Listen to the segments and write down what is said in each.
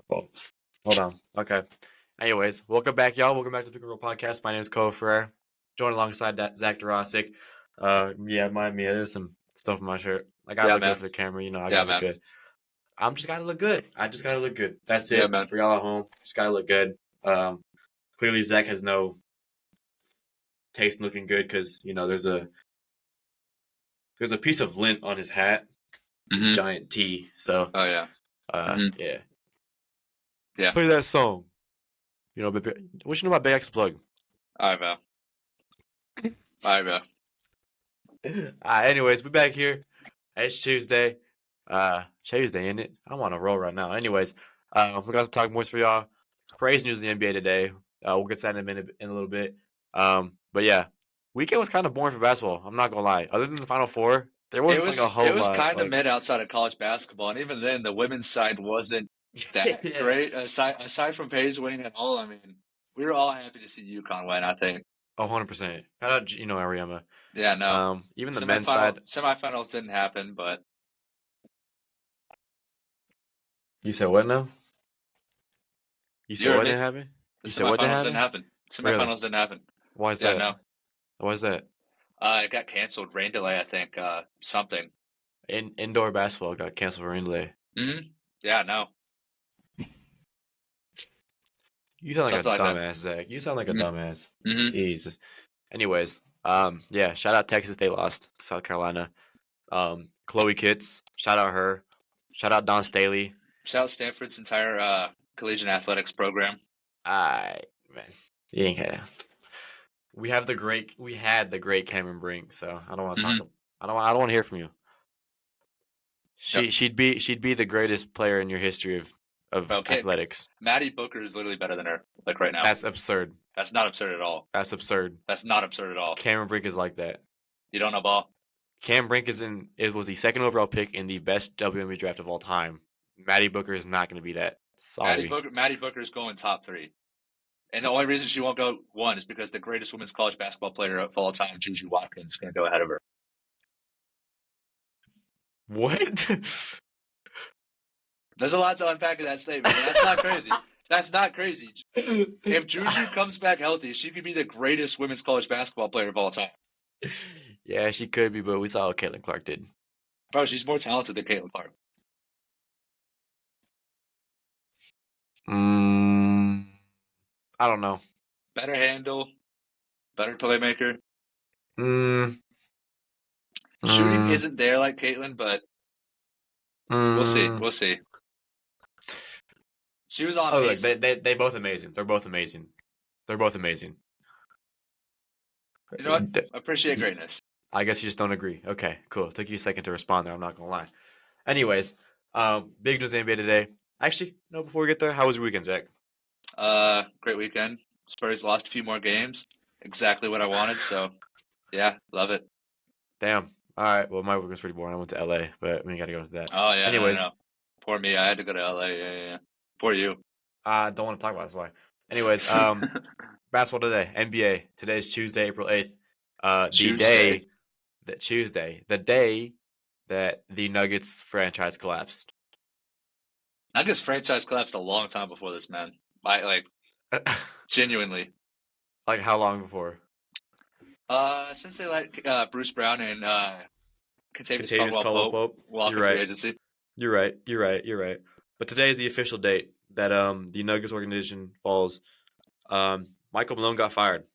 Well, hold on. Okay. Anyways, welcome back, y'all. Welcome back to the Pick and Roll Podcast. My name is Cole Ferrer. Joined alongside that Zach Durasic. There's some stuff on my shirt. I gotta Yeah, look man. good for the camera. I Yeah, gotta look man. good. I'm just gotta look good. I just gotta look good. That's it. Yeah, man. For y'all at home, just gotta look good. Clearly Zach has no taste in looking good because there's a piece of lint on his hat. It's a Mhm. giant T. So Oh yeah. Mhm. yeah. Yeah. Play that song. What you know about Big X Plug? All right, bro. Anyways, we're back here. It's Tuesday. Tuesday, isn't it? I'm on a roll right now. Anyways, we're gonna talk more for y'all. Crazy news in the NBA today. We'll get to that in a little bit. But yeah, weekend was kind of boring for basketball. I'm not gonna lie. Other than the Final Four, there wasn't like a whole It was lot. kind of mid outside of college basketball, and even then, the women's side wasn't that Yeah. great. Aside from Paige winning it all, I mean, we were all happy to see UConn win. I think. 100%. Shout out, Ariama. Yeah, no. Even the men's side. Semifinals didn't happen, but You said what now? You said what me? didn't happen? The You said what didn't semifinals didn't happen? happen. Really? Semifinals didn't happen. Why is Yeah, that? no. Why is that? It got canceled. Rain delay, I think. Something. Indoor basketball got canceled for rain delay. Yeah, no. You sound like Something a like dumbass, Zach. You sound like a dumbass. Mhm. Jesus. Anyways, yeah, shout out Texas. They lost to South Carolina. Chloe Kitts, shout out her. Shout out Don Staley. Shout out Stanford's entire collegiate athletics program. Man, you ain't gotta. We had the great Cameron Brink, so I don't want to talk. I don't want to hear from you. She'd be the greatest player in your history of athletics. Maddie Booker is literally better than her, like right now. That's absurd. That's not absurd at all. That's absurd. That's not absurd at all. Cameron Brink is like that. You don't know ball? Cam Brink was the second overall pick in the best WNBA draft of all time. Maddie Booker is not going to be that. Sorry. Maddie Booker is going top 3. And the only reason she won't go 1 is because the greatest women's college basketball player of all time, Juju Watkins, is going to go ahead of her. What? There's a lot to unpack in that statement. That's not crazy. That's not crazy. If Juju comes back healthy, she could be the greatest women's college basketball player of all time. Yeah, she could be, but we saw what Caitlin Clark did. Bro, she's more talented than Caitlin Clark. I don't know. Better handle, better playmaker. Shooting isn't there like Caitlin, but we'll see. We'll see. She was on pace. They both amazing. They're both amazing. They're both amazing. You know what? I appreciate greatness. I guess you just don't agree. Okay, cool. It took you a second to respond there. I'm not going to lie. Anyways, big news in the NBA today. Actually, no, before we get there, how was your weekend, Zach? Great weekend. Spurs lost a few more games. Exactly what I wanted, so yeah, love it. Damn. All right. Well, my week was pretty boring. I went to LA, but we got to go to that. Oh, yeah. Anyways. No. Poor me. I had to go to LA. Yeah. Poor you. I don't want to talk about it, that's why. Anyways, basketball today, NBA. Today's Tuesday, April 8th. The day that the Nuggets franchise collapsed. Nuggets franchise collapsed a long time before this, man. Genuinely. Like how long before? Since they let Bruce Brown and Kentavious Caldwell-Pope walk into free agency. You're right. But today is the official date that the Nuggets organization falls. Michael Malone got fired.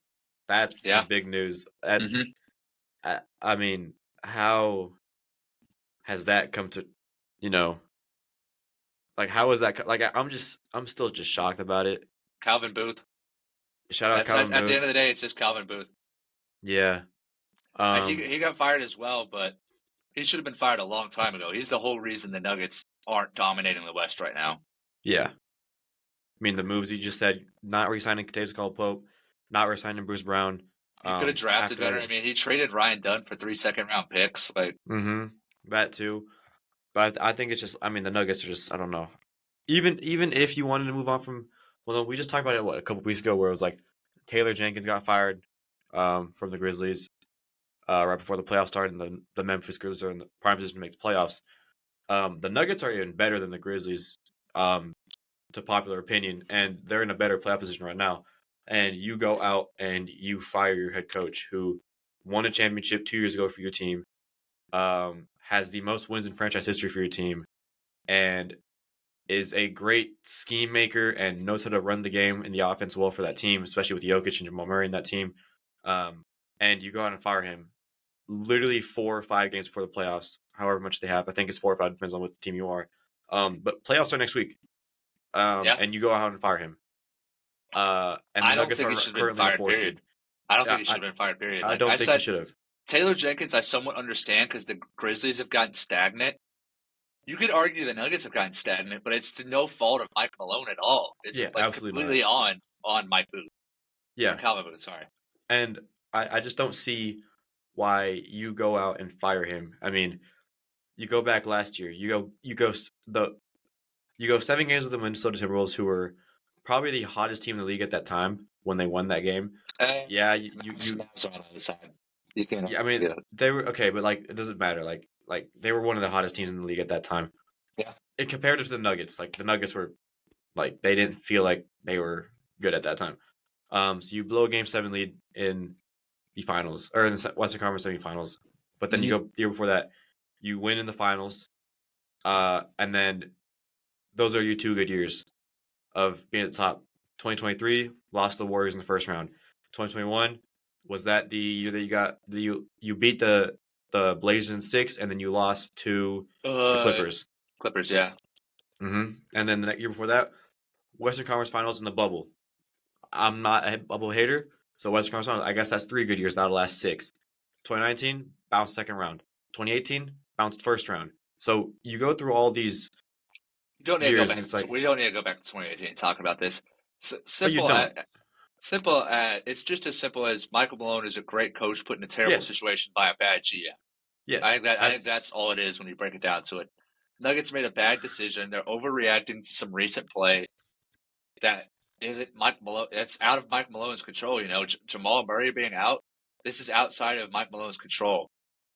That's some big news. That's I mean, how has that come to, like how is that, like I'm still just shocked about it. Calvin Booth. Shout out Calvin Booth. At the end of the day, it's just Calvin Booth. Yeah. He got fired as well, but he should have been fired a long time ago. He's the whole reason the Nuggets aren't dominating the West right now. Yeah. I mean, the moves you just said, not re-signing Kentavious Caldwell-Pope, not re-signing Bruce Brown. He could have drafted better. I mean, he traded Ryan Dunn for 3 second-round picks. That too. But I think it's just, I mean, the Nuggets are just, I don't know. Even if you wanted to move on from, well, no, we just talked about it, a couple weeks ago where it was like Taylor Jenkins got fired from the Grizzlies right before the playoffs started, and the Memphis Grizzlies are in the prime position to make the playoffs. The Nuggets are even better than the Grizzlies. to popular opinion, and they're in a better playoff position right now. And you go out and you fire your head coach who won a championship 2 years ago for your team, has the most wins in franchise history for your team, and is a great scheme maker and knows how to run the game in the offense well for that team, especially with Jokic and Jamal Murray in that team. And you go out and fire him literally 4 or 5 games before the playoffs, however much they have. I think it's 4 or 5, depends on what team you are. But playoffs are next week. And you go out and fire him. And the I don't Nuggets think are he should have been currently fired, the 4th seed. period. I don't Yeah, think he should have been fired, period. I Like don't I think he said, should have. Taylor Jenkins, I somewhat understand because the Grizzlies have gotten stagnant. You could argue the Nuggets have gotten stagnant, but it's to no fault of Mike Malone at all. It's Yeah, like absolutely completely on Mike Booth. Yeah, Calvin Booth, sorry. and I just don't see why you go out and fire him. I mean, you go back last year. You go 7 games with the Minnesota Timberwolves, who were probably the hottest team in the league at that time when they won that game. Yeah, you Mavs are on the other side. You can't. yeah, I mean, they were okay, but like it doesn't matter. Like they were one of the hottest teams in the league at that time. Yeah. And compared to the Nuggets, like the Nuggets were like they didn't feel like they were good at that time. So you blow a Game 7 lead in the finals or in the Western Conference semifinals, but then you go the year before that, you win in the finals, and then those are your 2 good years of being at the top. 2023 lost the Warriors in the first round. 2021 was that the year that you beat the Blazers in 6, and then you lost to the Clippers. Clippers, yeah. And then the year before that, Western Conference Finals in the bubble. I'm not a bubble hater, so Western Conference Finals, I guess that's 3 good years out of the last 6. 2019 bounced second round. 2018 bounced first round. So you go through all these. We don't need years, to go back. and it's like- We don't need to go back to 2018 and talk about this. But you don't. It's just as simple as Michael Malone is a great coach put in a terrible Yes. situation by a bad GM. Yes, I think that's all it is when you break it down to it. Nuggets made a bad decision. They're overreacting to some recent play that isn't Mike Malone. It's out of Mike Malone's control. You know, Jamal Murray being out, this is outside of Mike Malone's control.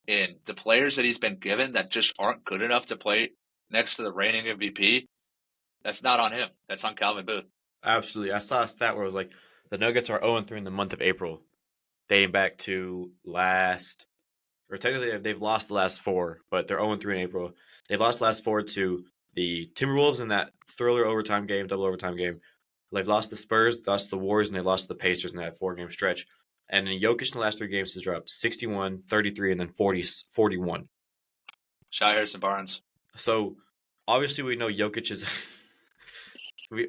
And the players that he's been given that just aren't good enough to play next to the reigning MVP, that's not on him. That's on Calvin Booth. Absolutely. I saw a stat where it was like the Nuggets are 0-3 in the month of April, dating back to technically they've lost the last 4, but they're 0-3 in April. They've lost the last 4 to the Timberwolves in that thriller overtime game, double overtime game. They've lost the Spurs, thus the Warriors, and they lost the Pacers in that 4-game stretch. And then Jokic in the last 3 games has dropped 61, 33, and then 41. Shai Harrison Barnes. So obviously we know Jokic is we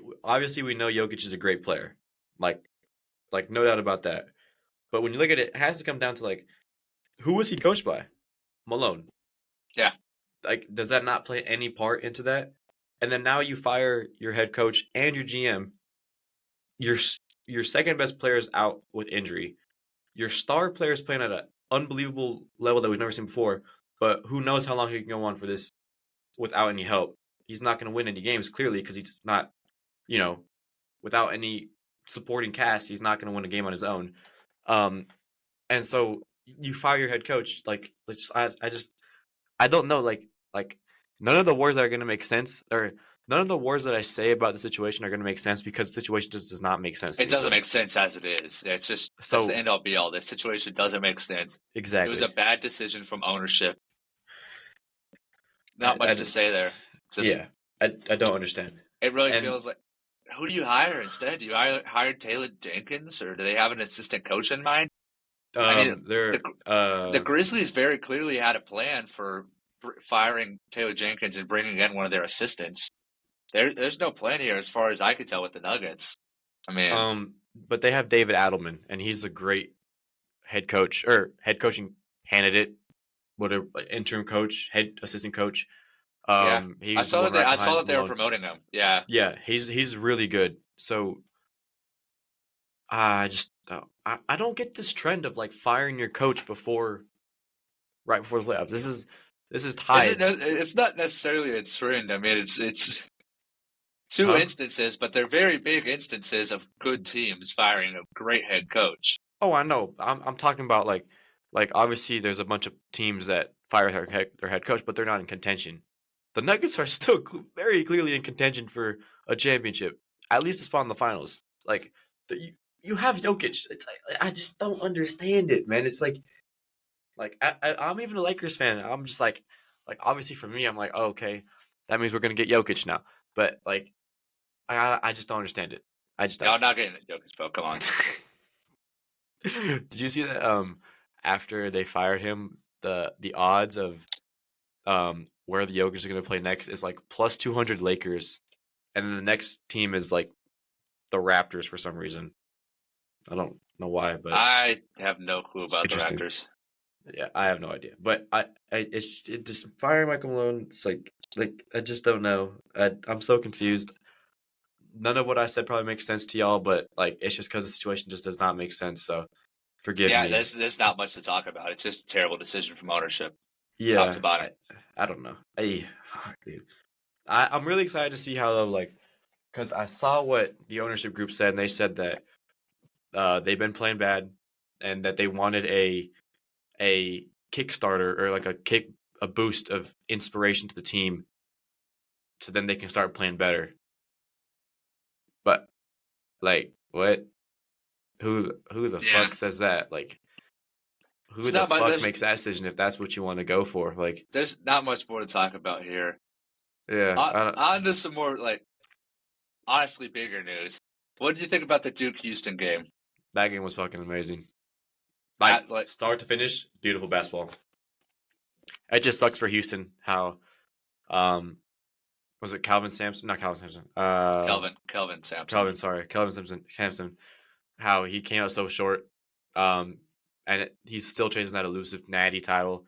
know Jokic is a great player. Like no doubt about that. But when you look at it, it has to come down to like who was he coached by? Malone. Yeah. Like does that not play any part into that? And then now you fire your head coach and your GM. Your second best player is out with injury. Your star player is playing at an unbelievable level that we've never seen before. But who knows how long he can go on for this without any help? He's not going to win any games clearly because he's not, without any supporting cast, he's not going to win a game on his own. And so you fire your head coach. Like, I don't know. Like none of the words that are going to make sense, or none of the words that I say about the situation are going to make sense because the situation just does not make sense. It doesn't make sense as it is. It's just that's the end all be all. This situation doesn't make sense. Exactly. It was a bad decision from ownership. Not much to say there. I don't understand. It really feels like, who do you hire instead? Do you hire Taylor Jenkins, or do they have an assistant coach in mind? The Grizzlies very clearly had a plan for firing Taylor Jenkins and bringing in one of their assistants. There's no plan here, as far as I could tell, with the Nuggets. I mean, but they have David Adelman, and he's a great head coach or head coaching candidate, whatever, interim coach, head assistant coach. I saw that they were promoting him. Yeah, he's really good. So I don't get this trend of like firing your coach right before the playoffs. This is tied. It's not necessarily a trend. I mean, it's two instances, but they're very big instances of good teams firing a great head coach. Oh, I know. I'm talking about like obviously there's a bunch of teams that fire their head coach, but they're not in contention. the Nuggets are still very clearly in contention for a championship, at least a spot in the finals. Like you have Jokic. It's I just don't understand it, man. It's like I'm even a Lakers fan. I'm just like obviously for me, I'm like, oh, okay, that means we're gonna get Jokic now. But like I just don't understand it. I just No, don't. I'm not getting it, Jokic, bro. Come on. Did you see that? After they fired him, the odds of where the Jokic is gonna play next is like plus 200 Lakers, and then the next team is like the Raptors for some reason. I don't know why, but I have no clue about the interesting. Raptors. Yeah, I have no idea. But it's just firing Michael Malone. It's like I just don't know. I'm so confused. None of what I said probably makes sense to y'all, but like it's just because the situation just does not make sense. So forgive Yeah, me. there's not much to talk about. It's just a terrible decision from ownership. Talks Yeah, about it. I don't know. Hey, fuck, dude. I'm really excited to see how like because I saw what the ownership group said, and they said that they've been playing bad, and that they wanted a Kickstarter or like a boost of inspiration to the team, so then they can start playing better. But like, what? Who the Yeah. fuck says that? Like, who It's the not much. fuck makes that decision if that's what you want to go for? Like, There's not much more to talk about here. yeah, I don't, On to some more like honestly bigger news. What did you think about the Duke Houston game? that game was fucking amazing. Like Like start to finish, beautiful basketball. It just sucks for Houston how um was it Calvin Sampson? Not Calvin Sampson. Kelvin Sampson. Kelvin Sampson. How he came out so short, and he's still chasing that elusive Natty title.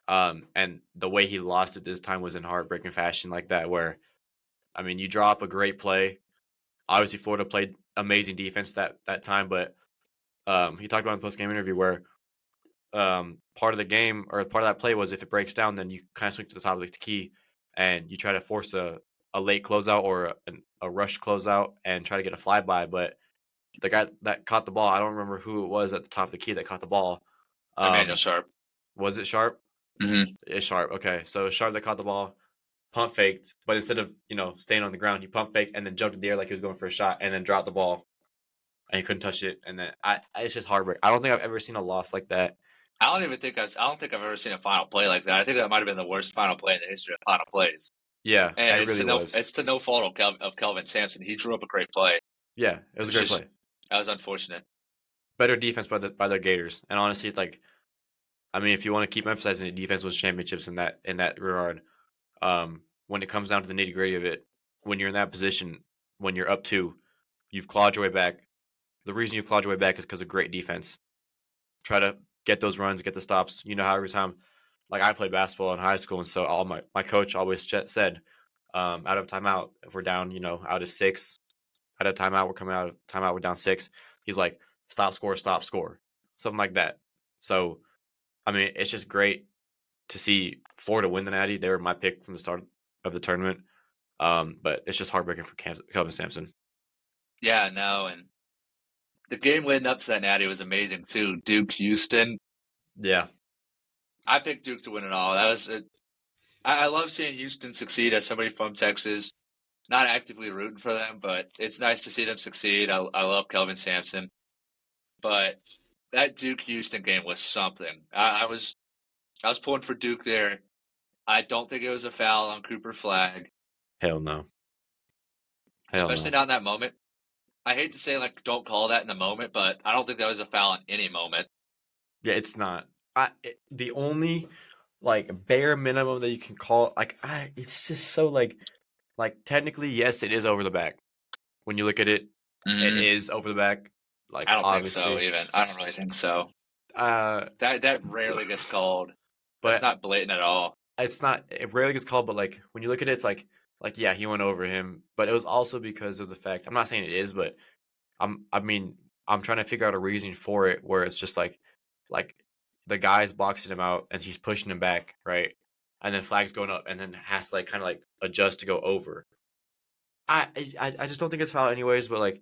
And the way he lost it this time was in heartbreaking fashion, like that. Where I mean, you draw up a great play. Obviously, Florida played amazing defense that time, but he talked about in the post game interview where part of the game or part of that play was if it breaks down, then you kind of swing to the top of the key and you try to force a late closeout or a rush closeout and try to get a flyby. But the guy that caught the ball, I don't remember who it was at the top of the key that caught the ball. Emmanuel Sharp. Was it Sharp? Mm-hmm. It's Sharp. Okay, so Sharp that caught the ball, pump faked, but instead of staying on the ground, he pump faked and then jumped in the air like he was going for a shot, and then dropped the ball, and he couldn't touch it. And then it's just heartbreak. I don't think I've ever seen a loss like that. I don't think I've ever seen a final play like that. I think that might have been the worst final play in the history of final plays. Yeah, And it really was. It's to no fault of Kelvin Sampson. He drew up a great play. Yeah, it was a great play. That was unfortunate. Better defense by the Gators, and honestly, like, I mean, if you want to keep emphasizing it, defense wins championships in that regard. When it comes down to the nitty gritty of it, when you're in that position, when you're up 2, you've clawed your way back. The reason you've clawed your way back is because of great defense. Try to get those runs, get the stops. You know how every time, like I played basketball in high school, and so all my coach always said, out of timeout, if we're down, out of 6, out of timeout, we're coming out of timeout, we're down 6. He's like, stop, score, something like that. So, I mean, it's just great to see Florida win the Natty. They were my pick from the start of the tournament. But it's just heartbreaking for Kelvin Sampson. Yeah, no, and the game leading up to that Natty was amazing too. Duke Houston. Yeah, I picked Duke to win it all. I love seeing Houston succeed as somebody from Texas. Not actively rooting for them, but it's nice to see them succeed. I love Kelvin Sampson, but that Duke Houston game was something. I was pulling for Duke there. I don't think it was a foul on Cooper Flag. hell no. Especially not in that moment. I hate to say like don't call that in the moment, but I don't think that was a foul in any moment. Yeah, it's not. The only like bare minimum that you can call it's just so like technically yes, it is over the back. When you look at it, it is over the back. Like I don't obviously, think so. Even I don't really think so. That rarely gets called. But it's not blatant at all. It's not. It rarely gets called, but like when you look at it, it's like yeah, he went over him, but it was also because of the fact. I'm not saying it is, but I mean, I'm trying to figure out a reason for it where it's just like the guy's boxing him out and he's pushing him back, right? And then Flag's going up, and then has to like kind of like adjust to go over. I just don't think it's foul anyways, but like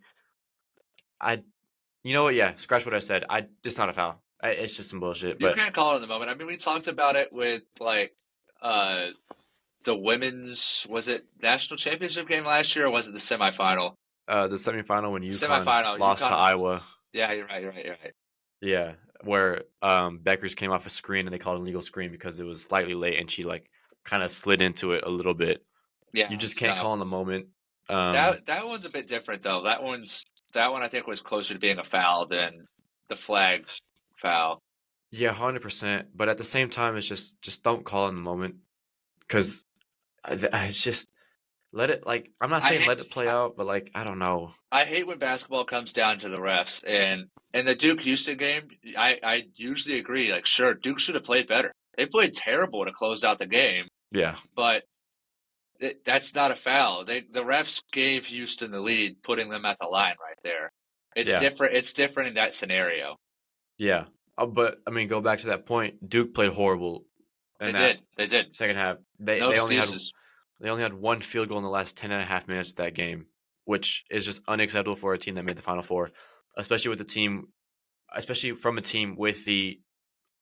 you know what? Yeah, scratch what I said. It's not a foul. It's just some bullshit. You But can't call it in the moment. I mean, we talked about it with like the women's, was it national championship game last year, or was it the semifinal? The semifinal when UConn Semifinal. lost to UConn. Iowa. Yeah, you're right. You're right. You're right. Yeah, where Beckers came off a screen and they called it an illegal screen because it was slightly late and she like kind of slid into it a little bit. You Yeah. just can't No. call in the moment. That one's a bit different though. That one I think was closer to being a foul than the flag foul. Yeah, 100%. But at the same time, it's just don't call in the moment because it's just let it like I'm not I saying hate let it play out, but like I don't know. I hate when basketball comes down to the refs. And in the Duke Houston game, I usually agree. Like, sure, Duke should have played better. They played terrible to close out the game, Yeah, but that's not a foul. The refs gave Houston the lead, putting them at the line right there. It's yeah, different. It's different in that scenario. yeah. But I mean, go back to that point. Duke played horrible in They that did. They did. second half. They No they only had excuses. they only had one field goal in the last 10 and a half minutes of that game, which is just unacceptable for a team that made the Final Four, especially with the team, especially from a team with the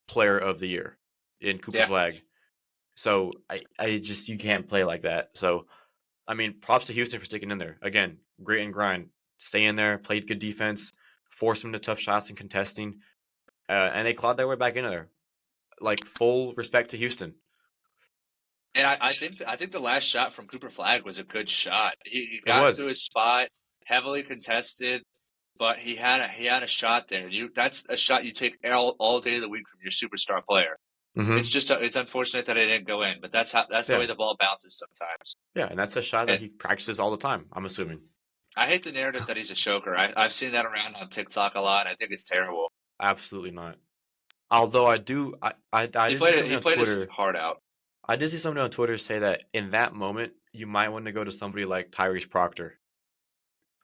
Player of the Year in Cooper Yeah. Flag. So I just you can't play like that. So I mean, props to Houston for sticking in there. Again, grit and grind. Stay in there, played good defense, forced them to tough shots and contesting, and they clawed their way back into there. Like full respect to Houston. And I think the last shot from Cooper Flag was a good shot. He It got into was. his spot, heavily contested, but he had a shot there. That's a shot you take all day of the week from your superstar player. Hmm. It's unfortunate that it didn't go in, but that's the Yeah, way the ball bounces sometimes. yeah, and that's a shot that And he practices all the time. I'm assuming. I hate the narrative that he's a choker. I've seen that around on TikTok a lot. I think it's terrible. Absolutely not. Although I do, I He did see played it. something He on played his Twitter. heart out. I did see somebody on Twitter say that in that moment you might want to go to somebody like Tyrese Proctor,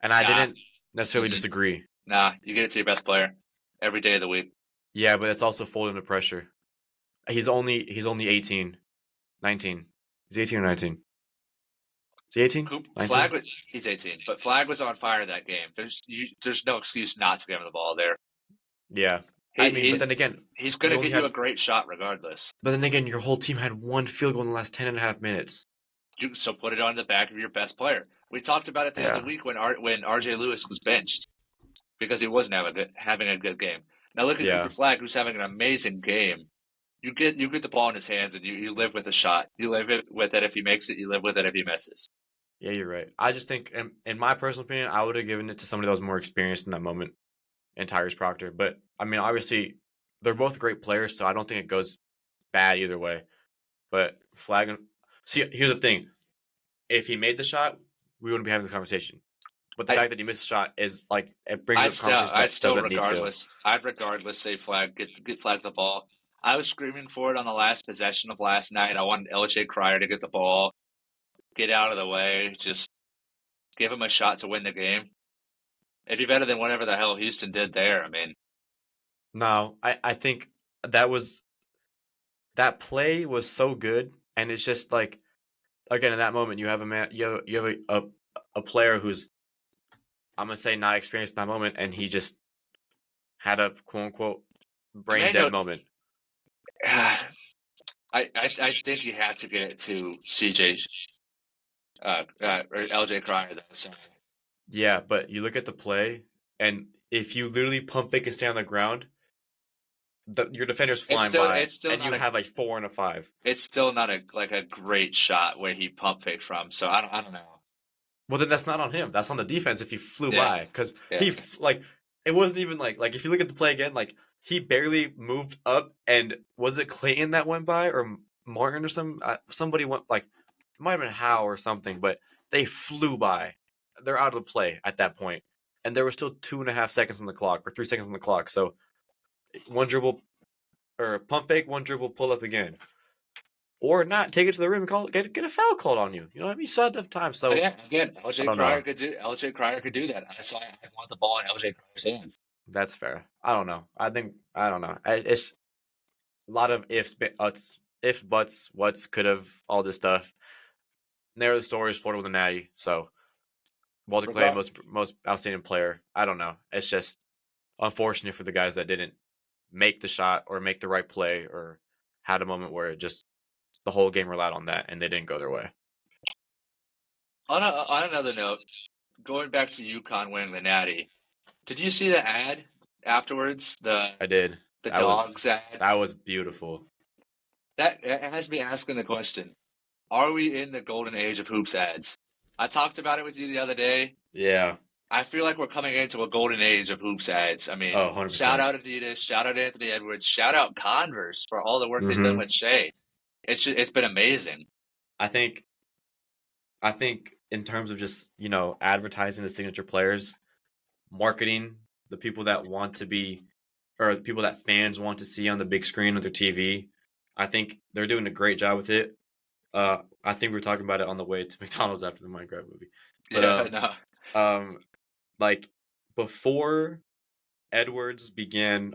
and I Nah, didn't necessarily mm-mm, disagree. nah. You get it to your best player every day of the week. Yeah, but it's also folding the pressure. He's only 18, 19. He's 18 or 19. Is he 18? Flag 19? was he's 18, but Flag was on fire that game. There's no excuse not to give him the ball there. Yeah. I He, mean, but he's then again, he's you gonna only get you a had great shot regardless. but then again, your whole team had one field goal in the last 10 and a half minutes. So put it on the back of your best player. We talked about it the other Yeah. week when RJ Lewis was benched because he wasn't having a good game. Now look at Cooper Yeah. Flag, who's having an amazing game. You get the ball in his hands and you live with a shot. You live with it if he makes it. You live with it if he misses. Yeah, you're right. I just think, in my personal opinion, I would have given it to somebody that was more experienced in that moment, and Tyrese Proctor. But I mean, obviously, they're both great players, so I don't think it goes bad either way. But Flag, see, here's the thing: if he made the shot, we wouldn't be having this conversation. But the I fact that he missed the shot is like it brings up conversation I'd that still doesn't need to. regardless say Flag get Flag the ball. I was screaming for it on the last possession of last night. I wanted LJ Cryer to get the ball, get out of the way, just give him a shot to win the game. It'd be better than whatever the hell Houston did there. I mean, No, I think that was that play was so good, and it's just like again in that moment you have a man, you have a player who's I'm gonna say not experienced in that moment, and he just had a quote unquote brain dead Emmanuel, moment. I think you have to get it to CJ or LJ Cryer though. So Yeah, but you look at the play, and if you literally pump fake and stay on the ground, your defender's flying by, it's still and not you a have like 4 and a 5. it's still not a great shot where he pump fake from. So I don't know. Well, then that's not on him. That's on the defense if he flew Yeah, by, because yeah. like it wasn't even like if you look at the play again, like he barely moved up, and was it Clayton that went by or Martin or somebody went like it might have been Howe or something, but they flew by. They're out of the play at that point, and there was still 2.5 seconds on the clock or 3 seconds on the clock. So one dribble or pump fake, one dribble, pull up again. Or not, take it to the rim and get a foul called on you. You know what I mean? You still have time. So Again, I LJ don't know. Cryer could do that. I want the ball in LJ Cryer's hands. That's fair. I don't know. I don't know. It's a lot of ifs, buts, if, buts, what's, could have, all this stuff. Narrow the stories, Florida with a natty. So Walter Clay, Regard- most outstanding player. I don't know. It's just unfortunate for the guys that didn't make the shot or make the right play or had a moment where it just the whole game relied on that, and they didn't go their way. On another note, going back to UConn winning the Natty, did you see the ad afterwards? I did. The That was dogs ad. that was beautiful. That it has me asking the question: are we in the golden age of hoops ads? I talked about it with you the other day. Yeah. I feel like we're coming into a golden age of hoops ads. I mean, Oh, 100%. shout out Adidas, shout out Anthony Edwards, shout out Converse for all the work they've done Mhm. with Shea. It's been amazing. I think in terms of just, advertising the signature players, marketing the people that want to be, or the people that fans want to see on the big screen of their TV, I think they're doing a great job with it. I think we were talking about it on the way to McDonald's after the Minecraft movie. But Yeah, no. like before Edwards began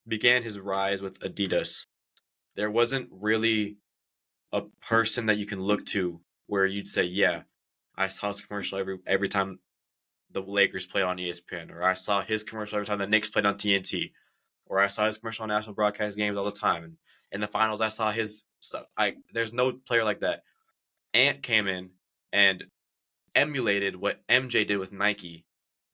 his rise with Adidas, there wasn't really a person that you can look to where you'd say, yeah, I saw his commercial every time the Lakers played on ESPN, or I saw his commercial every time the Knicks played on TNT, or I saw his commercial on national broadcast games all the time. And in the finals, I saw his stuff. There's no player like that. Ant came in and emulated what MJ did with Nike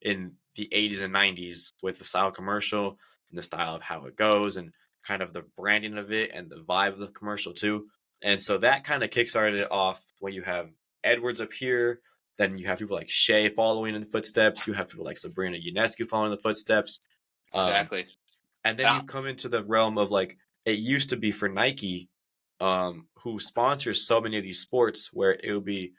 in the 80s and 90s with the style commercial and the style of how it goes and kind of the branding of it and the vibe of the commercial too. And so that kind of kickstarted it off when you have Edwards up here. Then you have people like Shea following in the footsteps. You have people like Sabrina Ionescu following in the footsteps. Exactly. And then you come into the realm of like, it used to be for Nike, who sponsors so many of these sports where it would be,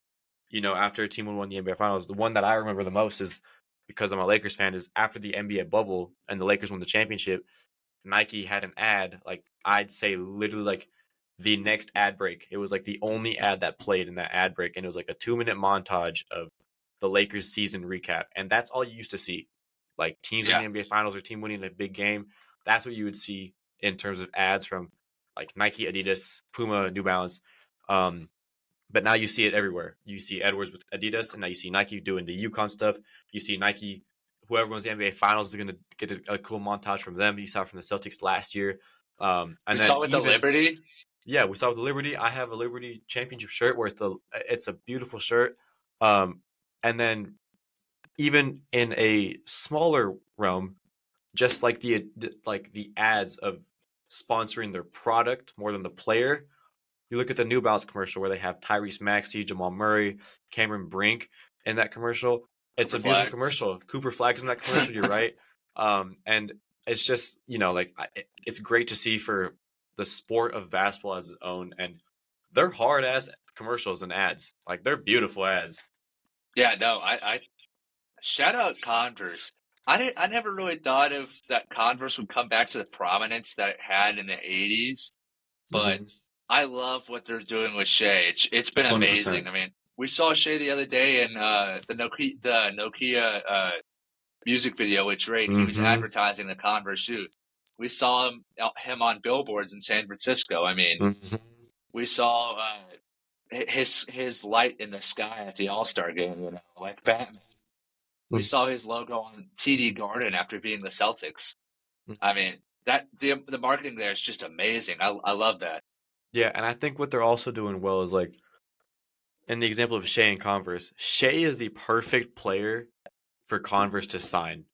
after a team would win the NBA Finals. The one that I remember the most is, because I'm a Lakers fan, is after the NBA bubble and the Lakers won the championship, Nike had an ad, like I'd say literally like the next ad break. It was like the only ad that played in that ad break, and it was like a 2-minute montage of the Lakers season recap. And that's all you used to see. Like teams in the NBA Finals or team winning a big game. That's what you would see in terms of ads from like Nike, Adidas, Puma, New Balance. But now you see it everywhere. You see Edwards with Adidas, and now you see Nike doing the UConn stuff. You see Nike, whoever wins the NBA Finals is going to get a cool montage from them. You saw it from the Celtics last year. And we saw with the Liberty. Yeah, we saw with the Liberty. I have a Liberty championship shirt where it's a beautiful shirt. And then even in a smaller realm, just like the ads of sponsoring their product more than the player. You look at the New Balance commercial where they have Tyrese Maxey, Jamal Murray, Cameron Brink in that commercial. It's Cooper a beautiful Flag. commercial. Cooper Flag's in that commercial. You're right. And it's just, it's great to see for the sport of basketball as its own. And they're hard ass commercials and ads. Like, they're beautiful ads. Yeah, no, I shout out Converse. I never really thought of that Converse would come back to the prominence that it had in the 80s, but I love what they're doing with Shea. It's been 100%. amazing. I mean, we saw Shea the other day in the Nokia music video with Drake. He was advertising the Converse shoes. We saw him on billboards in San Francisco. I mean, we saw his light in the sky at the All-Star game, like Batman. We saw his logo on TD Garden after beating the Celtics. I mean, that the marketing there is just amazing. I love that. Yeah, and I think what they're also doing well is, like, in the example of Shea and Converse, Shea is the perfect player for Converse to sign.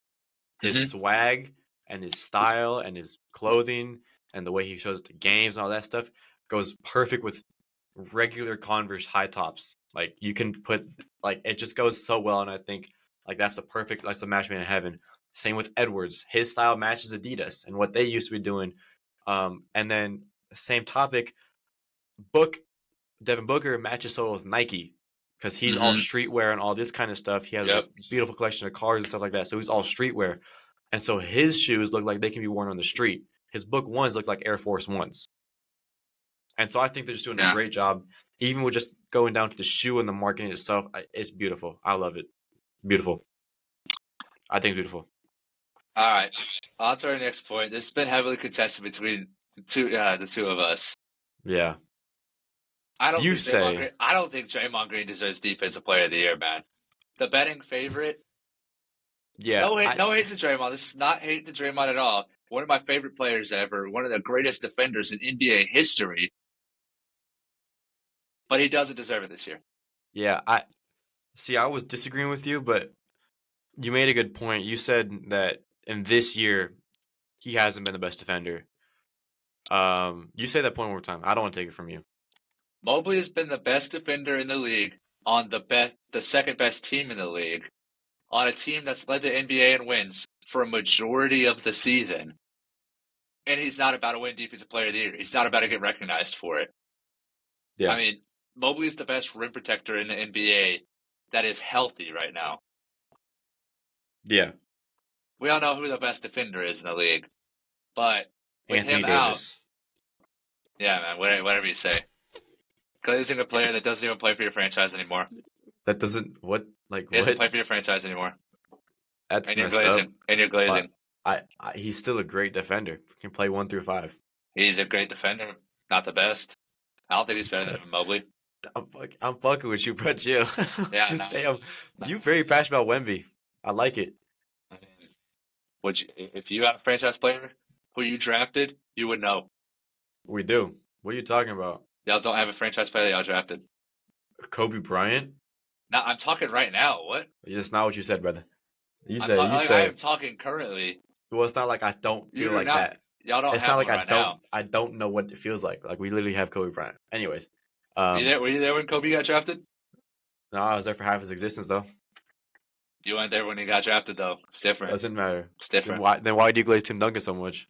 His swag and his style and his clothing and the way he shows up to games and all that stuff goes perfect with regular Converse high tops. Like, you can put, like, it just goes so well, and I think, like, that's the match made in heaven. Same with Edwards. His style matches Adidas and what they used to be doing. And then, same topic, Devin Booker matches so with Nike because he's all streetwear and all this kind of stuff. He has a beautiful collection of cars and stuff like that. So he's all streetwear. And so his shoes look like they can be worn on the street. His Book Ones look like Air Force Ones. And so I think they're just doing a great job. Even with just going down to the shoe and the marketing itself, it's beautiful. I love it. Beautiful. I think it's beautiful. All right. On to our next point. This has been heavily contested between the two of us. Yeah. I don't think Draymond Green deserves Defensive Player of the Year, man. The betting favorite. Yeah. No hate to Draymond. This is not hate to Draymond at all. One of my favorite players ever. One of the greatest defenders in NBA history. but he doesn't deserve it this year. Yeah, I was disagreeing with you, but you made a good point. You said that in this year he hasn't been the best defender. You say that point one more time. I don't want to take it from you. Mobley has been the best defender in the league on the second best team in the league, on a team that's led the NBA in wins for a majority of the season. And he's not about to win Defensive Player of the Year. He's not about to get recognized for it. Yeah. I mean, Mobley's the best rim protector in the NBA that is healthy right now. Yeah. We all know who the best defender is in the league, but with Anthony him Davis. out, yeah, man, whatever you say. Glazing a player that doesn't even play for your franchise anymore. That doesn't He doesn't play for your franchise anymore. That's And you're messed glazing. up. And you're glazing. He's still a great defender. Can play 1 through 5. He's a great defender, not the best. I don't think he's better than Mobley. I'm fucking with you, bro. Chill. Yeah, no, Damn, no. you very passionate about Wemby. I like it. I mean, if you had a franchise player who you drafted, you would know. We do. What are you talking about? Y'all don't have a franchise player that y'all drafted. Kobe Bryant? Now I'm talking right now. What? That's not what you said, brother. You I said. am talking currently. Well, it's not like I don't feel like that. Y'all don't. It's have not like one right now. I don't know what it feels like. Like we literally have Kobe Bryant. Anyways, Were you there when Kobe got drafted? no, I was there for half his existence though. You weren't there when he got drafted, though. It's different. Doesn't matter. It's different. Then why do you glaze Tim Duncan so much?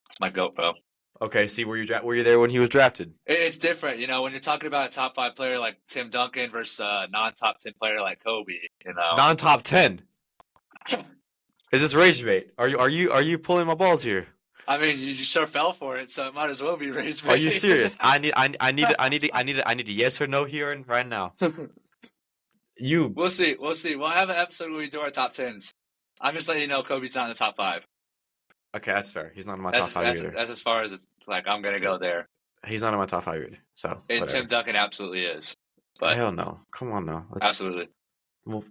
It's my goat, bro. Okay, see, were you there when he was drafted? It's different, when you're talking about a top 5 player like Tim Duncan versus a non-top 10 player like Kobe. Non-top 10. Is this rage bait? Are you pulling my balls here? I mean, you sure fell for it, so it might as well be rage bait. Are you serious? I need a yes or no here and right now. We'll see. We'll have an episode where we do our top 10s. I'm just letting you know Kobe's not in the top 5. Okay, that's fair. He's not in my top 5 either. That's as far as it's like I'm gonna go there. He's not in my top 5 either. So. And whatever. Tim Duncan absolutely is. But hell no! Come on now. Absolutely. We'll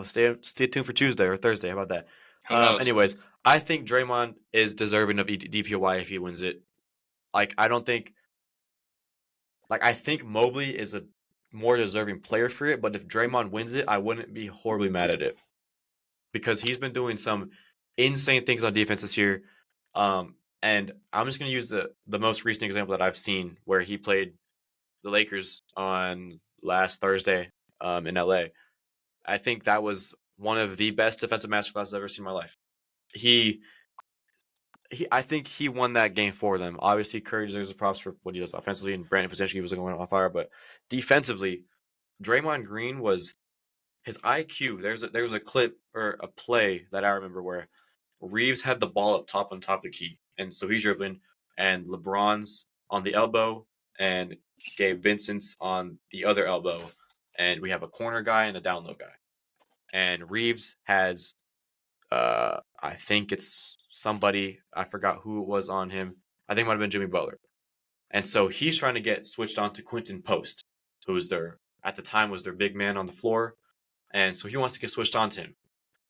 stay tuned for Tuesday or Thursday. How about that? Who knows? Anyways, I think Draymond is deserving of DPOY if he wins it. I think Mobley is a more deserving player for it, but if Draymond wins it, I wouldn't be horribly mad at it because he's been doing some insane things on defense this year. And I'm just going to use the most recent example that I've seen where he played the Lakers on last Thursday in LA. I think that was one of the best defensive masterclasses I've ever seen in my life. I think he won that game for them. Obviously, Curry deserves the props for what he does offensively, and Brandon potentially was going on fire. But defensively, Draymond Green was his IQ. There was a clip or a play that I remember where Reeves had the ball up top on top of the key, and so he's dribbling, and LeBron's on the elbow, and Gabe Vincent's on the other elbow, and we have a corner guy and a down low guy, and Reeves has, I think it's somebody, I forgot who it was on him. I think it might have been Jimmy Butler. And so he's trying to get switched on to Quentin Post, who was at the time was their big man on the floor. And so he wants to get switched on to him.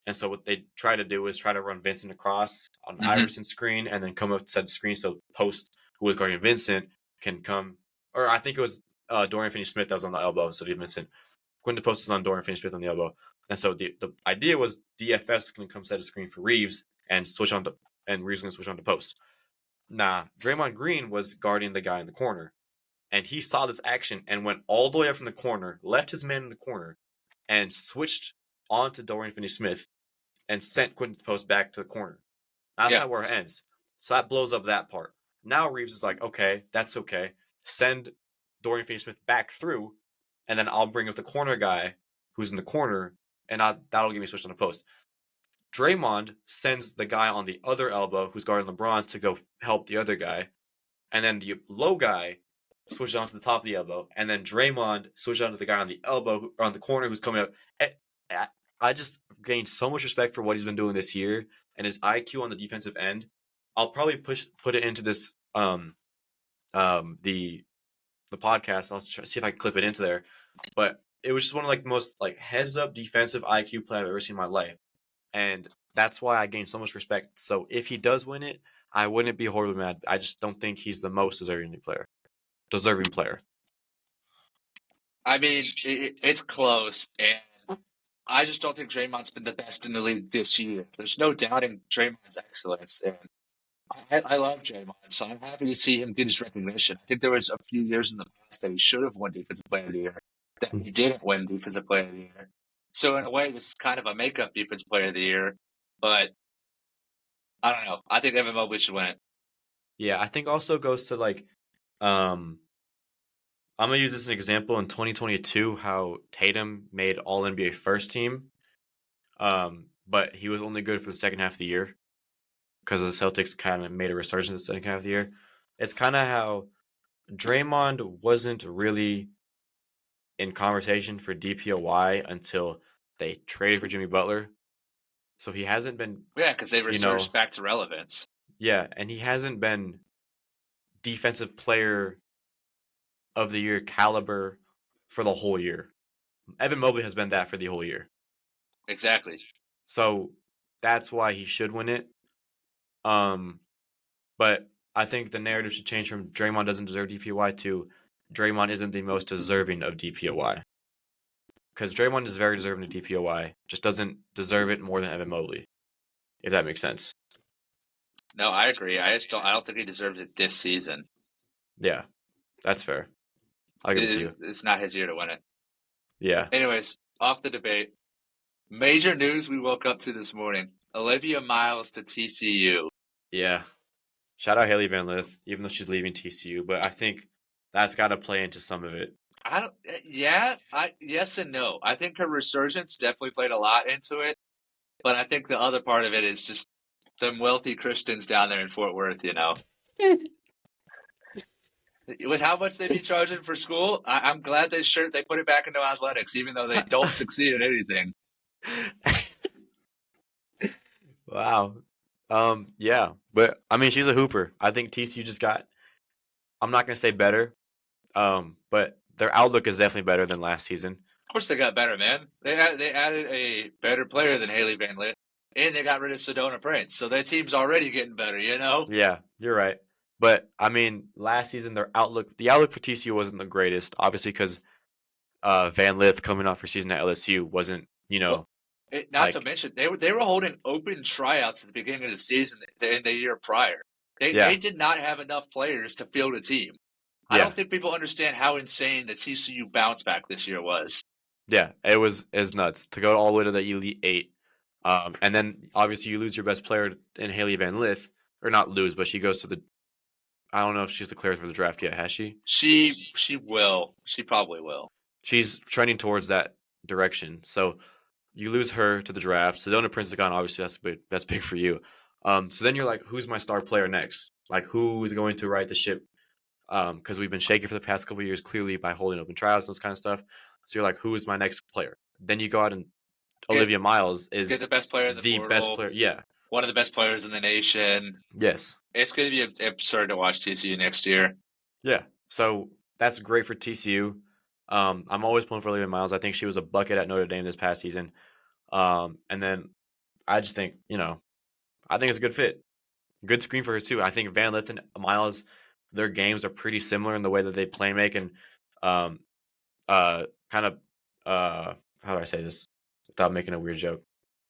And so what they try to do is try to run Vincent across on Iverson's screen and then come up to set the screen so Post, who was guarding Vincent, can come. Or I think it was Dorian Finney-Smith that was on the elbow. So Vincent, Quentin Post is on Dorian Finney-Smith on the elbow. And so the idea was DFS can come set a screen for Reeves and switch on to, and Reeves going to switch on to Post. Nah, Draymond Green was guarding the guy in the corner, and he saw this action and went all the way up from the corner, left his man in the corner, and switched onto Dorian Finney-Smith and sent Quentin Post back to the corner. Now, that's not where it ends. So that blows up that part. Now Reeves is like, okay, that's okay. Send Dorian Finney-Smith back through, and then I'll bring up the corner guy who's in the corner, and that'll get me switched on the post. Draymond sends the guy on the other elbow who's guarding LeBron to go help the other guy. And then the low guy switches onto the top of the elbow. And then Draymond switches onto the guy on the elbow, or on the corner who's coming up. I just gained so much respect for what he's been doing this year and his IQ on the defensive end. I'll probably put it into this the podcast. I'll see if I can clip it into there. But it was just one of the most heads up defensive IQ play I've ever seen in my life. And that's why I gained so much respect. So if he does win it, I wouldn't be horribly mad. I just don't think he's the most deserving player. I mean, it's close, and I just don't think Draymond's been the best in the league this year. There's no doubting Draymond's excellence, and I love Draymond, so I'm happy to see him get his recognition. I think there was a few years in the past that he should have won Defensive Player of the Year, that he didn't win Defensive Player of the Year. So in a way, this is kind of a makeup Defensive Player of the Year, but I don't know. I think Evan Mobley should win it. Yeah, I think also goes to like, I'm gonna use this as an example in 2022 how Tatum made All NBA first team, but he was only good for the second half of the year because the Celtics kind of made a resurgence in the second half of the year. It's kind of how Draymond wasn't really in conversation for DPOY until they traded for Jimmy Butler. So he hasn't been, Yeah, because they resurged back to relevance. yeah, and he hasn't been defensive player of the year caliber for the whole year. Evan Mobley has been that for the whole year. Exactly. So that's why he should win it. But I think the narrative should change from Draymond doesn't deserve DPOY to Draymond isn't the most deserving of DPOY. Because Draymond is very deserving of DPOY, just doesn't deserve it more than Evan Mobley, if that makes sense. No, I agree. I don't think he deserves it this season. Yeah, that's fair. I'll give it to you. It's not his year to win it. Yeah. Anyways, off the debate. Major news we woke up to this morning. Olivia Miles to TCU. Yeah. Shout out Haley Van Lith, even though she's leaving TCU, but I think that's got to play into some of it. Yes and no. I think her resurgence definitely played a lot into it, but I think the other part of it is just them wealthy Christians down there in Fort Worth, you know. With how much they be charging for school, I'm glad they put it back into athletics, even though they don't succeed at anything. Wow. Yeah, but I mean, she's a hooper. I think TCU just got. I'm not gonna say better, but their outlook is definitely better than last season. Of course, they got better, man. They added a better player than Haley Van Lith, and they got rid of Sedona Prince, so their team's already getting better. You know. Yeah, you're right. But I mean, last season the outlook for TCU wasn't the greatest, obviously because Van Lith coming off her season at LSU wasn't, to mention they were holding open tryouts at the beginning of the season in the year prior. They did not have enough players to field a team. I don't think people understand how insane the TCU bounce back this year was. Yeah, it was nuts to go all the way to the Elite Eight, and then obviously you lose your best player in Haley Van Lith, or not lose, but she goes to the. I don't know if she's declared for the draft yet, has she? She will. She probably will. She's trending towards that direction. So you lose her to the draft. Sedona Prince is gone. Obviously, that's big for you. So then you're like, who's my star player next? Like, who is going to right the ship? Because we've been shaky for the past couple of years, clearly by holding open trials and this kind of stuff. So you're like, who is my next player? Then you go out and Olivia Miles is the best player in the portal, best player. Yeah. One of the best players in the nation. Yes. It's going to be absurd to watch TCU next year. Yeah. So that's great for TCU. I'm always pulling for Olivia Miles. I think she was a bucket at Notre Dame this past season. And then I just think, I think it's a good fit. Good screen for her too. I think Van Lith and Miles, their games are pretty similar in the way that they play make and how do I say this without making a weird joke?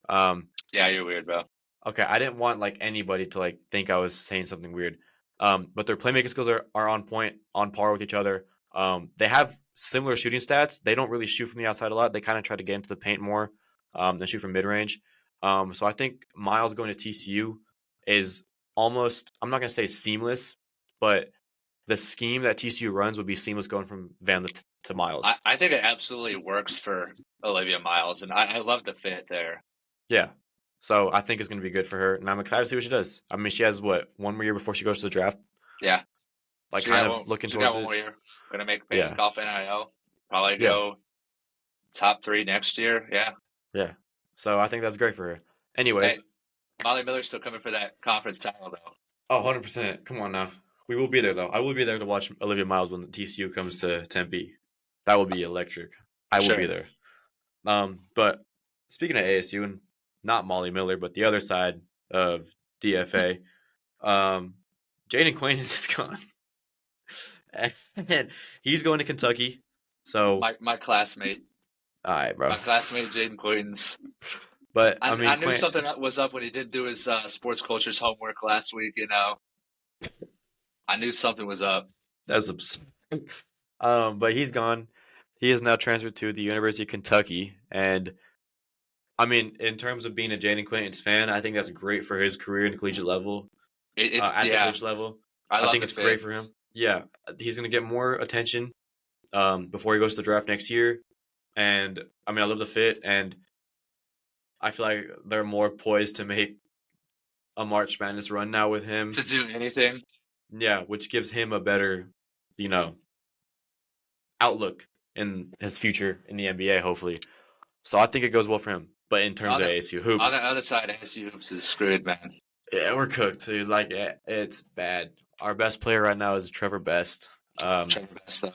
Yeah, you're weird, bro. Okay, I didn't want anybody to think I was saying something weird. But their playmaking skills are on point, on par with each other. They have similar shooting stats. They don't really shoot from the outside a lot. They kind of try to get into the paint more than shoot from mid range. So I think Miles going to TCU is almost, I'm not going to say seamless, but the scheme that TCU runs would be seamless going from Van Lith to Miles. I think it absolutely works for Olivia Miles, and I love the fit there. Yeah. So I think it's going to be good for her, and I'm excited to see what she does. I mean, she has, one more year before she goes to the draft? Yeah. Looking towards it. 1 more year. Going to make payment off NIL. Probably go top 3 next year. Yeah. Yeah. So I think that's great for her. Anyways. Hey, Molly Miller's still coming for that conference title, though. Oh, 100%. Come on now. We will be there, though. I will be there to watch Olivia Miles when the TCU comes to Tempe. That will be electric. I will be there. But speaking of ASU, and not Molly Miller, but the other side of DFA, Jaden Quain is gone. And he's going to Kentucky. So, My classmate, all right, bro. Jaden Quaintance. But I I mean, knew something was up when he didn't do his sports cultures homework last week. I knew something was up. that's absurd. But he's gone. He is now transferred to the University of Kentucky, and I mean, in terms of being a Jaden Quaintance fan, I think that's great for his career in the collegiate level. It's At the yeah, collegiate level, I I love think the it's great fit. for him. Yeah, he's gonna get more attention before he goes to the draft next year, and I mean, I love the fit, and I feel like they're more poised to make a March Madness run now with him. To do anything. Yeah, which gives him a better, you know, outlook in his future in the NBA, hopefully. So I think it goes well for him. But in terms On of the ASU on the hoops, other side, ASU hoops is screwed, man. yeah, we're cooked, dude. Like, it's bad. Our best player right now is Trevor Best. Trevor Best though.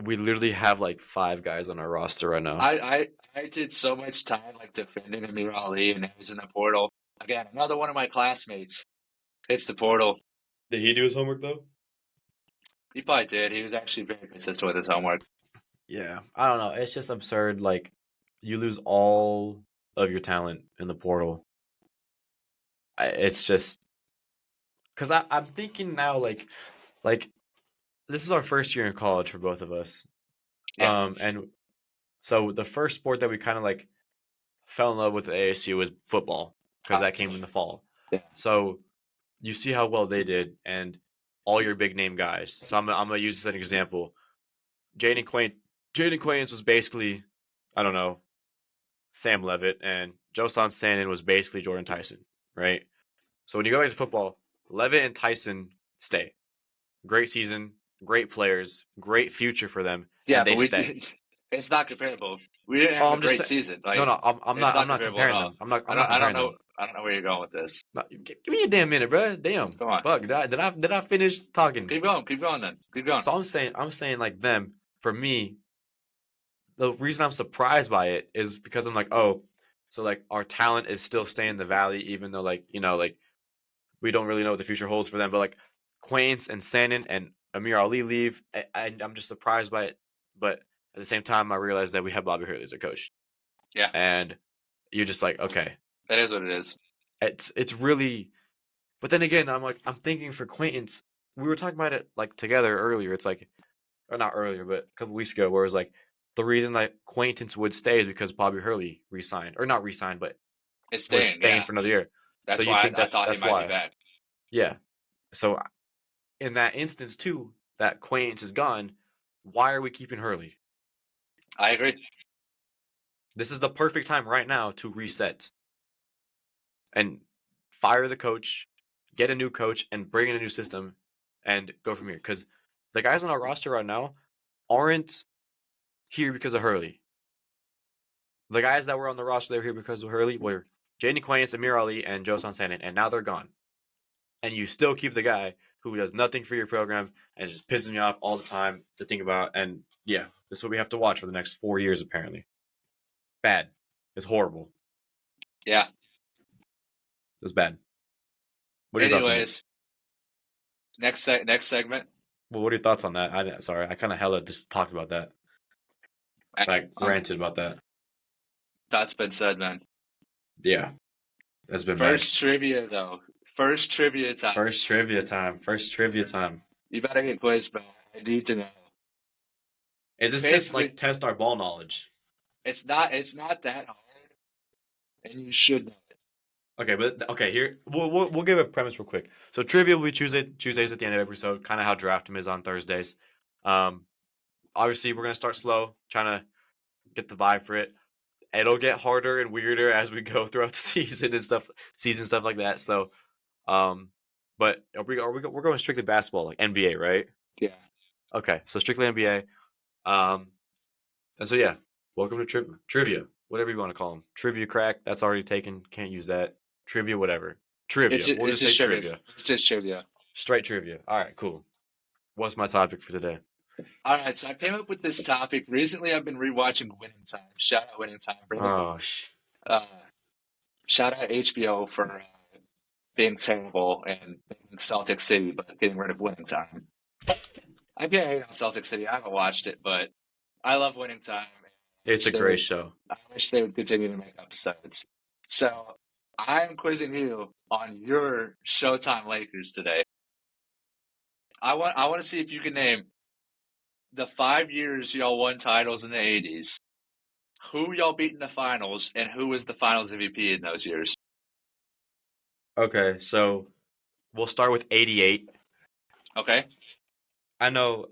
We literally have like 5 guys on our roster right now. I did so much time like defending Amir Ali, and it was in the portal. Again, another one of my classmates. It's the portal. Did he do his homework though? He probably did. He was actually very consistent with his homework. Yeah, I don't know. It's just absurd. Like, you lose all of your talent in the portal. It's just because I'm thinking now, like this is our first year in college for both of us. Yeah. And so the first sport that we kind of like fell in love with at ASU was football because that came in the fall. Yeah. So you see how well they did and all your big name guys. So I'm gonna use this as an example. Jaden Quaintance was basically, I don't know, Sam Levitt, and Josan Sanin was basically Jordan Tyson, right? So when you go back to football, Levitt and Tyson stay. Great season, great players, great future for them, Yeah, and they but stay. it's not comparable. We didn't Oh, have a I'm just great saying. season. No, Like no, I'm it's not. I'm not not comparable at comparing all. them. I'm not comparing them. I don't know where you're going with this. No, give me a damn minute, bro. Damn, Come on. fuck. Did I finish talking? Keep going then. Keep going. So I'm saying like them. For me, the reason I'm surprised by it is because I'm like, oh, so like our talent is still staying in the valley, even though like like we don't really know what the future holds for them. But like Quaintance and Sanin and Amir Ali leave, I'm just surprised by it. But at the same time, I realize that we have Bobby Hurley as a coach. Yeah. And you're just like, okay, That is what it is. it's really. But then again, I'm thinking for Quaintance, we were talking about it like together earlier. It's like, or not earlier, but a couple weeks ago, where it was like the reason that Quaintance would stay is because Bobby Hurley resigned, or not resigned, but It's was staying. staying Yeah. for another year. So That's you why think I thought he that's might be why? back. Yeah. So in that instance too, that Quaintance is gone. Why are we keeping Hurley? I agree. This is the perfect time right now to reset and fire the coach, get a new coach, and bring in a new system, and go from here. Because the guys on our roster right now aren't here because of Hurley. The guys that were on the roster they were here because of Hurley were Jaden Quaintance, Amir Ali, and Josan Sanin, and now they're gone. And you still keep the guy who does nothing for your program and just pisses me off all the time to think about. And yeah, this is what we have to watch for the next 4 years, apparently. Bad. It's horrible. Yeah. It's bad. What are your thoughts on it? Anyways, next segment. Well, what are your thoughts on that? I kind of hella just talked about that. Like, ranted about that. That's been said, man. Yeah. That's been First trivia, though. First trivia time. First trivia time. You better get quizzed, bro. I need to know. Is this Basically- test our ball knowledge? It's not that hard, and you should know it. Okay, but okay, here we'll give a premise real quick. So trivia will be Tuesdays at the end of every episode, kind of how draft 'em is on Thursdays. Obviously we're gonna start slow, trying to get the vibe for it. It'll get harder and weirder as we go throughout the season and stuff like that. So, but we're going strictly basketball, like NBA, right? Yeah. Okay, so strictly NBA. And so yeah, welcome to trivia, whatever you want to call them. Trivia crack, that's already taken. Can't use that. Trivia, whatever. Trivia. We'll just say trivia. It's just trivia. Straight trivia. All right, cool. What's my topic for today? All right, so I came up with this topic. Recently, I've been rewatching Winning Time. Shout out Winning Time. Oh, shout out HBO for being terrible and making Celtic City, but getting rid of Winning Time. I can't hate on Celtic City. I haven't watched it, but I love Winning Time. It's a They great would, show. I wish they would continue to make episodes. So I'm quizzing you on your Showtime Lakers today. I want to see if you can name the 5 years y'all won titles in the '80s. Who y'all beat in the finals, and who was the Finals MVP in those years? Okay, so we'll start with 88. Okay. I know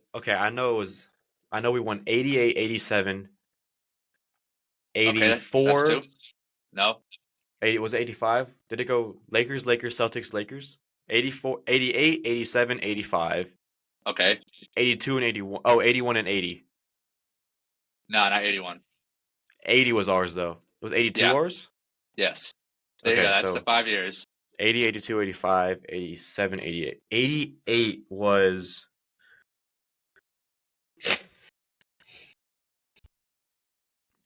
we won 88, 87, Okay, that's 84. two. No. 80, was it 85? Did it go Lakers, Lakers, Celtics, Lakers? 84, 88, 87, 85, Okay. 82 and 81. Oh, 81 and 80. No, not 81. 80 was ours though. Was 82 Yeah. ours? Yes. There you Okay, go. That's the so 5 years. 80, 82, 85, 87, 88. 88 was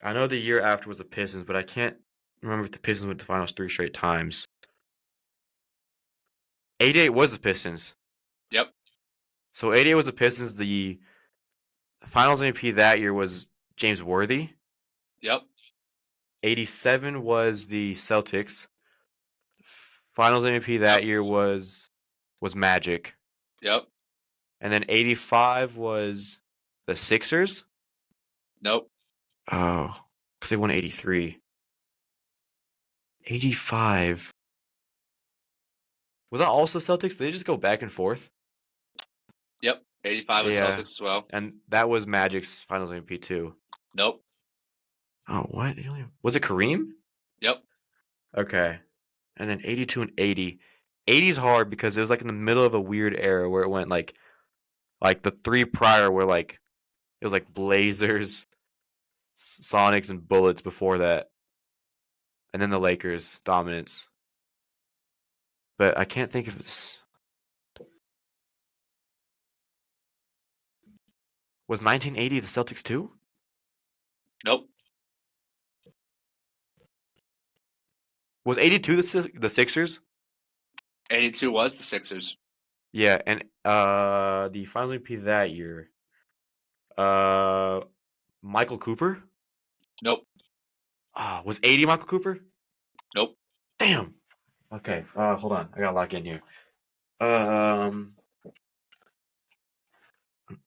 I know the year after was the Pistons, but I can't remember if the Pistons went to finals 3 straight times. 88 was the Pistons. Yep. So 88 was the Pistons. The finals MVP that year was James Worthy. Yep. 87 was the Celtics. Finals MVP that year was Magic. Yep. And then 85 was the Sixers. Nope. Oh, because they won 83. 85. Was that also Celtics? Did they just go back and forth? Yep. 85 was Yeah. Celtics as well. And that was Magic's finals MVP too. Nope. Oh, what? Was it Kareem? Yep. Okay. And then 82 and 80. 80's hard because it was like in the middle of a weird era where it went like the 3 prior were like it was like Blazers, Sonics, and Bullets before that. And then the Lakers dominance. But I can't think of this. Was 1980 the Celtics too? Nope. Was 82 the Sixers? 82 was the Sixers. Yeah, and the finals MVP that year. Michael Cooper? Nope. Was 80 Michael Cooper? Nope. Damn. Okay. Hold on. I gotta lock in here.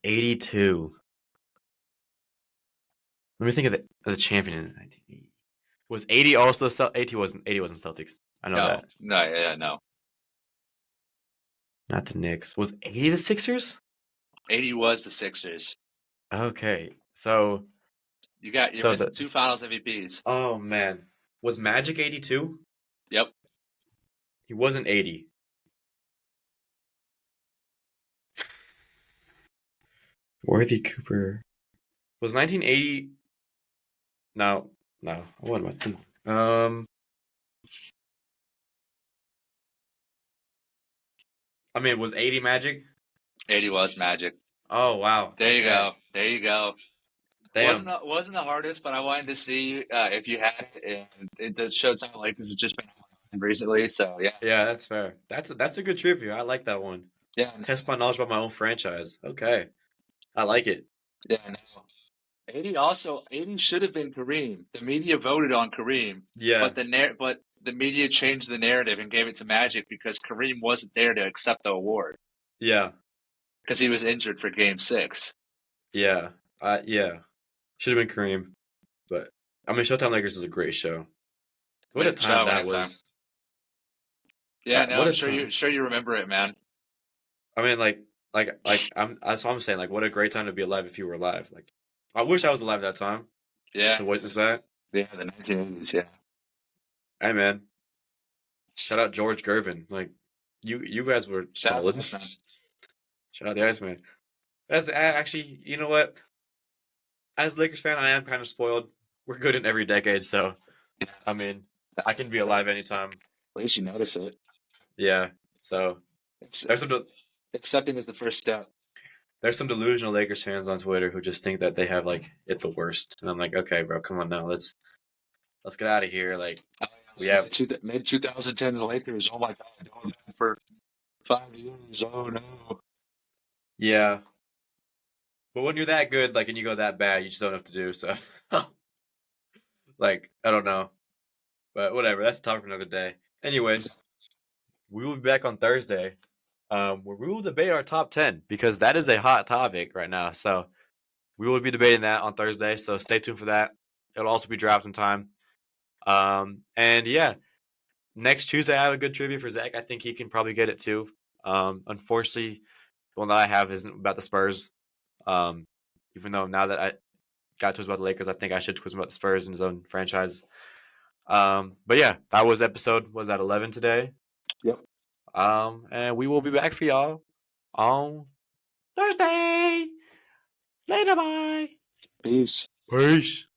82. Let me think of the champion in 1980. Was 80 also 80 wasn't Celtics. I know that. No. Not the Knicks. Was 80 the Sixers? 80 was the Sixers. Okay. So You're missing 2 Finals MVPs. Oh man. Was Magic 82? Yep. He wasn't 80. Worthy Cooper. Was 1980? No. What am I thinking? I mean, was 80 Magic? 80 was Magic. Oh wow. There you Okay. go. There you go. Damn. Wasn't the hardest, but I wanted to see if you had it. And the Showtime Lakers has just been on recently, so yeah. Yeah, that's fair. That's a good trivia. I like that one. Yeah. Test my knowledge about my own franchise. Okay. I like it. Yeah, no. 80 should have been Kareem. The media voted on Kareem. Yeah. But the media changed the narrative and gave it to Magic because Kareem wasn't there to accept the award. Yeah. Because he was injured for Game 6. Yeah. Yeah. Should have been Kareem. But I mean, Showtime Lakers is a great show. What a time that was. Yeah, no, I'm sure you remember it, man. I mean, that's what I'm saying. Like, what a great time to be alive if you were alive. Like, I wish I was alive that time. Yeah. To witness that. Yeah, the 1980s. Yeah. Hey, man. Shout out George Gervin. Like, you guys were solid. Shout out the Iceman. That's actually, you know what? As a Lakers fan, I am kind of spoiled. We're good in every decade, so I mean, I can be alive anytime. At least you notice it. Yeah. So accepting is the first step. There's some delusional Lakers fans on Twitter who just think that they have like it the worst, and I'm like, okay, bro, come on now, let's get out of here. Like, we have mid 2010s Lakers. Oh my god, going back for 5 years. Oh no. Yeah. But when you're that good, like, and you go that bad, you just don't know what to do. So, like, I don't know. But whatever. That's a topic for another day. Anyways, we will be back on Thursday, where we will debate our top 10 because that is a hot topic right now. So we will be debating that on Thursday. So stay tuned for that. It'll also be drafting time. And yeah, next Tuesday I have a good trivia for Zach. I think he can probably get it too. Unfortunately, the one that I have isn't about the Spurs. Even though now that I got to about the Lakers, I think I should quiz him about the Spurs in his own franchise. But yeah, that was episode was at 11 today. Yep. And we will be back for y'all on Thursday. Later, bye. Peace. Peace.